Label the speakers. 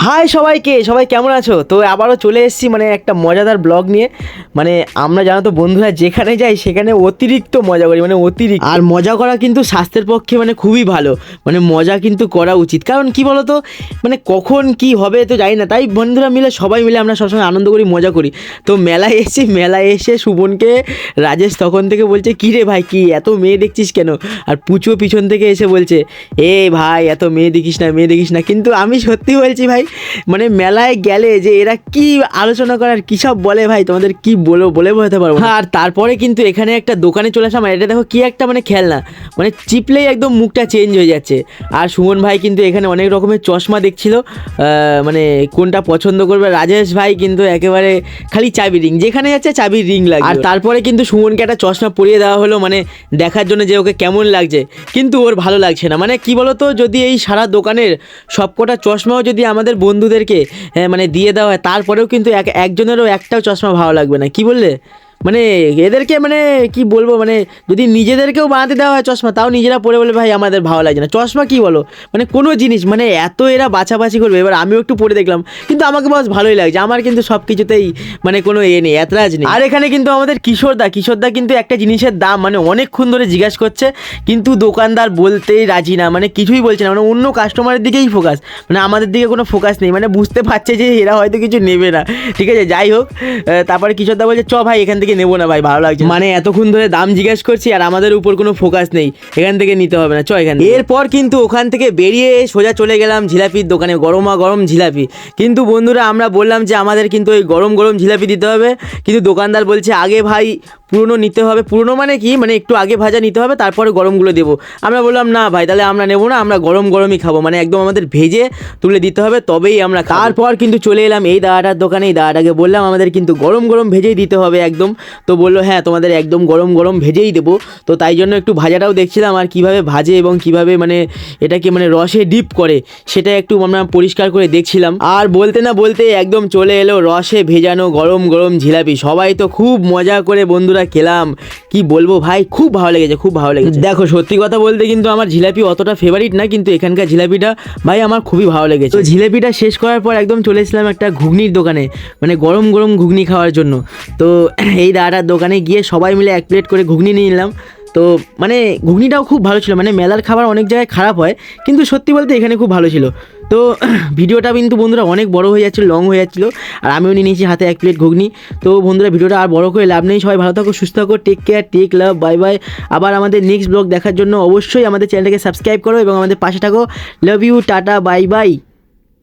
Speaker 1: High সবাইকে, সবাই কেমন আছো? তো আবারও চলে এসেছি মানে একটা মজাদার ব্লগ নিয়ে। মানে আমরা জানো তো বন্ধুরা যেখানে যাই সেখানে অতিরিক্ত মজা করি, মানে অতিরিক্ত। আর মজা করা কিন্তু স্বাস্থ্যের পক্ষে মানে খুবই ভালো, মানে মজা কিন্তু করা উচিত। কারণ কি বলো তো, মানে কখন কি হবে তো জানি না, তাই বন্ধুরা মিলে সবাই মিলে আমরা সবসময় আনন্দ করি, মজা করি। তো মেলায় এসেছি, মেলায় এসে সুমনকে রাজেশ তখন থেকে বলছে কী রে ভাই, কি এত মেয়ে দেখছিস কেন? আর পুচো পিছন থেকে এসে বলছে এ ভাই এত মেয়ে দেখিস না, মেয়ে দেখিস না। কিন্তু আমি সত্যি বলছি ভাই, মানে মেলায় গেলে যে এরা কি আলোচনা করার কী সব বলে ভাই, তোমাদের কি বলে বোঝাতে পারবো না। আর তারপরে কিন্তু এখানে একটা দোকানে চলে আসলাম, আর এটা দেখো কি একটা মানে খেলনা, মানে চিপলেই একদম মুখটা চেঞ্জ হয়ে যাচ্ছে। আর সুমন ভাই কিন্তু এখানে অনেক রকমের চশমা দেখছিল, মানে কোনটা পছন্দ করবে। রাজেশ ভাই কিন্তু একেবারে খালি চাবি রিং, যেখানে যাচ্ছে চাবির রিং লাগে। আর তারপরে কিন্তু সুমনকে একটা চশমা পরিয়ে দেওয়া হলো, মানে দেখার জন্য যে ওকে কেমন লাগছে। কিন্তু ওর ভালো লাগছে না, মানে কি বলতো, যদি এই সারা দোকানের সবকটা চশমাও যদি আমাদের বন্ধুদেরকে মানে দিয়ে দেওয়া হয়, তারপরেও কিন্তু একজনেরও একটাও চশমা ভালো লাগবে না। কি বললে? মানে এদেরকে মানে কি বলবো, মানে যদি নিজেদেরকেও বানাতে দেওয়া হয় চশমা, তাও নিজেরা পরে বলে ভাই আমাদের ভালো লাগছে না। চশমা কি বলো, মানে কোনো জিনিস মানে এত এরা বাছাবাছি করবে। এবার আমিও একটু পরে দেখলাম, কিন্তু আমাকে বাস ভালোই লাগছে। আমার কিন্তু সব কিছুতেই মানে কোনো নেই, এতরাজ নেই। আর এখানে কিন্তু আমাদের কিশোরদা কিন্তু একটা জিনিসের দাম মানে অনেকক্ষণ ধরে জিজ্ঞাসা করছে, কিন্তু দোকানদার বলতেই রাজি না, মানে কিছুই বলছে না, মানে অন্য কাস্টমারের দিকেই ফোকাস, মানে আমাদের দিকে কোনো ফোকাস নেই। মানে বুঝতে পারছে যে এরা হয়তো কিছু নেবে না, ঠিক আছে, যাই হোক। তারপরে কিশোরদা বলছে চ ভাই এখান থেকে নেবো না ভাই, ভালো লাগছে। মানে এতক্ষণ ধরে দাম জিজ্ঞেস করছি আর আমাদের উপর কোনো ফোকাস নেই, এখান থেকে নিতে হবে না, চ এখান। এরপর কিন্তু ওখান থেকে বেরিয়ে সোজা চলে গেলাম জিলাপির দোকানে, গরমা গরম জিলাপি। কিন্তু বন্ধুরা আমরা বললাম যে আমাদের কিন্তু ওই গরম গরম জিলাপি দিতে হবে, কিন্তু দোকানদার বলছে আগে ভাই পুরনো নিতে হবে। পুরনো মানে কি, মানে একটু আগে ভাজা নিতে হবে, তারপরে গরমগুলো দেবো। আমরা বললাম না ভাই, তাহলে আমরা নেবো না, আমরা গরম গরমই খাবো, মানে একদম আমাদের ভেজে তুলে দিতে হবে, তবেই আমরা। তারপর কিন্তু চলে এলাম এই দাদাটার দোকানে। এই দাদাটাকে বললাম আমাদের কিন্তু গরম গরম ভেজেই দিতে হবে একদম। তো বললো হ্যাঁ তোমাদের একদম গরম গরম ভেজেই দেবো। তো তাই জন্য একটু ভাজাটাও দেখছিলাম, আর কিভাবে ভাজে এবং কিভাবে মানে এটাকে মানে রসে ডিপ করে সেটা একটু আমরা পরিষ্কার করে দেখছিলাম। আর বলতে না বলতে একদম চলে এলো রসে ভেজানো গরম গরম জিলাপি। সবাই তো খুব মজা করে বন্ধুরা খেলাম, কি বলবো ভাই, খুব ভালো লেগেছে, খুব ভালো লেগেছে। দেখো সত্যি কথা বলতে কিন্তু আমার জিলাপি অতটা ফেভারিট না, কিন্তু এখানকার জিলাপিটা ভাই আমার খুবই ভালো লেগেছে। তো জিলাপিটা শেষ করার পর একদম চলে এসেছিলাম একটা ঘুগনির দোকানে, মানে গরম গরম ঘুগনি খাওয়ার জন্য। তো এই দাদাটার দোকানে গিয়ে সবাই মিলে এক প্লেট করে ঘুগনি নিয়ে নিলাম। তো মানে ঘুগনিটাও খুব ভালো ছিল, মানে মেলার খাবার অনেক জায়গায় খারাপ হয়, কিন্তু সত্যি বলতে এখানে খুব ভালো ছিল। তো ভিডিওটা কিন্তু বন্ধুরা অনেক বড় হয়ে যাচ্ছিলো, লং হয়ে যাচ্ছিলো, আর আমিও নিয়ে নিয়েছি হাতে এক প্লেট ঘুগনি। তো বন্ধুরা ভিডিওটা আর বড় করে লাভ নেই, সবাই ভালো থাকো, সুস্থ থাকো, টেক কেয়ার, টেক লাভ, বাই বাই। আবার আমাদের নেক্সট ব্লগ দেখার জন্য অবশ্যই আমাদের চ্যানেলটাকে সাবস্ক্রাইব করো এবং আমাদের পাশে থাকো। Love you, tata, bye by.